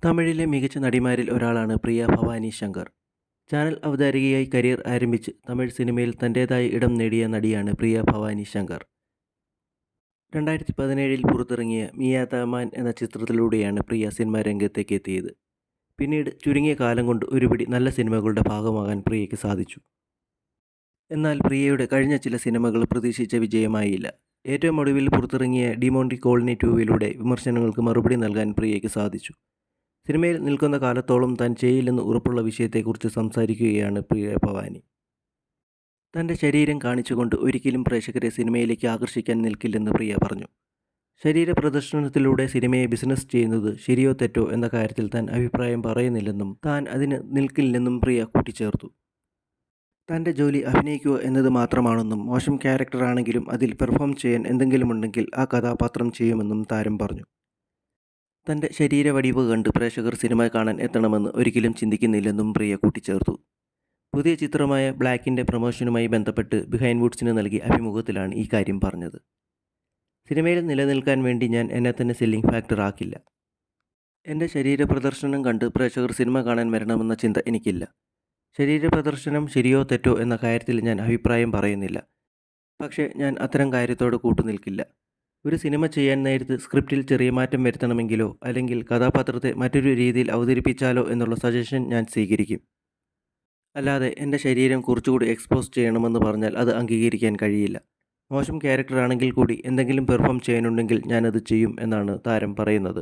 തമിഴിലെ മികച്ച നടിമാരിൽ ഒരാളാണ് പ്രിയ ഭവാനി ശങ്കർ. ചാനൽ അവതാരകയായി കരിയർ ആരംഭിച്ച് തമിഴ് സിനിമയിൽ തൻ്റേതായ ഇടം നേടിയ നടിയാണ് പ്രിയ ഭവാനി ശങ്കർ. 2017 പുറത്തിറങ്ങിയ മിയാ ദ മാൻ എന്ന ചിത്രത്തിലൂടെയാണ് പ്രിയ സിനിമാ രംഗത്തേക്ക് എത്തിയത്. പിന്നീട് ചുരുങ്ങിയ കാലം കൊണ്ട് ഒരുപിടി നല്ല സിനിമകളുടെ ഭാഗമാകാൻ പ്രിയയ്ക്ക് സാധിച്ചു. എന്നാൽ പ്രിയയുടെ കഴിഞ്ഞ ചില സിനിമകൾ പ്രതീക്ഷിച്ച വിജയമായില്ല. ഏറ്റവും ഒടുവിൽ പുറത്തിറങ്ങിയ ഡിമോണ്ടി കോളനി 2 വിമർശനങ്ങൾക്ക് മറുപടി നൽകാൻ പ്രിയയ്ക്ക് സാധിച്ചു. സിനിമയിൽ നിൽക്കുന്ന കാലത്തോളം താൻ ചെയ്യില്ലെന്ന് ഉറപ്പുള്ള വിഷയത്തെക്കുറിച്ച് സംസാരിക്കുകയാണ് പ്രിയ ഭവാനി. തൻ്റെ ശരീരം കാണിച്ചുകൊണ്ട് ഒരിക്കലും പ്രേക്ഷകരെ സിനിമയിലേക്ക് ആകർഷിക്കാൻ നിൽക്കില്ലെന്ന് പ്രിയ പറഞ്ഞു. ശരീര പ്രദർശനത്തിലൂടെ സിനിമയെ ബിസിനസ് ചെയ്യുന്നത് ശരിയോ തെറ്റോ എന്ന കാര്യത്തിൽ താൻ അഭിപ്രായം പറയുന്നില്ലെന്നും താൻ അതിന് നിൽക്കില്ലെന്നും പ്രിയ കൂട്ടിച്ചേർത്തു. തൻ്റെ ജോലി അഭിനയിക്കുക എന്നത് മാത്രമാണെന്നും മോശം ക്യാരക്ടറാണെങ്കിലും അതിൽ പെർഫോം ചെയ്യാൻ എന്തെങ്കിലുമുണ്ടെങ്കിൽ ആ കഥാപാത്രം ചെയ്യുമെന്നും താരം പറഞ്ഞു. തൻ്റെ ശരീരവടിവ് കണ്ട് പ്രേക്ഷകർ സിനിമ കാണാൻ എത്തണമെന്ന് ഒരിക്കലും ചിന്തിക്കുന്നില്ലെന്നും പ്രിയ കൂട്ടിച്ചേർത്തു. പുതിയ ചിത്രമായ ബ്ലാക്കിൻ്റെ പ്രമോഷനുമായി ബന്ധപ്പെട്ട് ബിഹൈൻഡ് വുഡ്സിന് നൽകിയ അഭിമുഖത്തിലാണ് ഈ കാര്യം പറഞ്ഞത്. സിനിമയിൽ നിലനിൽക്കാൻ വേണ്ടി ഞാൻ എന്നെ തന്നെ സെല്ലിംഗ് ഫാക്ടർ ആക്കില്ല. എൻ്റെ ശരീര പ്രദർശനം കണ്ട് പ്രേക്ഷകർ സിനിമ കാണാൻ വരണമെന്ന ചിന്ത എനിക്കില്ല. ശരീര പ്രദർശനം ശരിയോ തെറ്റോ എന്ന കാര്യത്തിൽ ഞാൻ അഭിപ്രായം പറയുന്നില്ല. പക്ഷേ ഞാൻ അത്തരം കാര്യത്തോട് കൂട്ടുനിൽക്കില്ല. ഒരു സിനിമ ചെയ്യാൻ നേരത്ത് സ്ക്രിപ്റ്റിൽ ചെറിയ മാറ്റം വരുത്തണമെങ്കിലോ അല്ലെങ്കിൽ കഥാപാത്രത്തെ മറ്റൊരു രീതിയിൽ അവതരിപ്പിച്ചാലോ എന്നുള്ള സജഷൻ ഞാൻ സ്വീകരിക്കും. അല്ലാതെ എൻ്റെ ശരീരം കുറച്ചുകൂടി എക്സ്പോസ് ചെയ്യണമെന്ന് പറഞ്ഞാൽ അത് അംഗീകരിക്കാൻ കഴിയില്ല. മോശം ക്യാരക്ടറാണെങ്കിൽ കൂടി എന്തെങ്കിലും പെർഫോം ചെയ്യാനുണ്ടെങ്കിൽ ഞാനത് ചെയ്യും എന്നാണ് താരം പറയുന്നത്.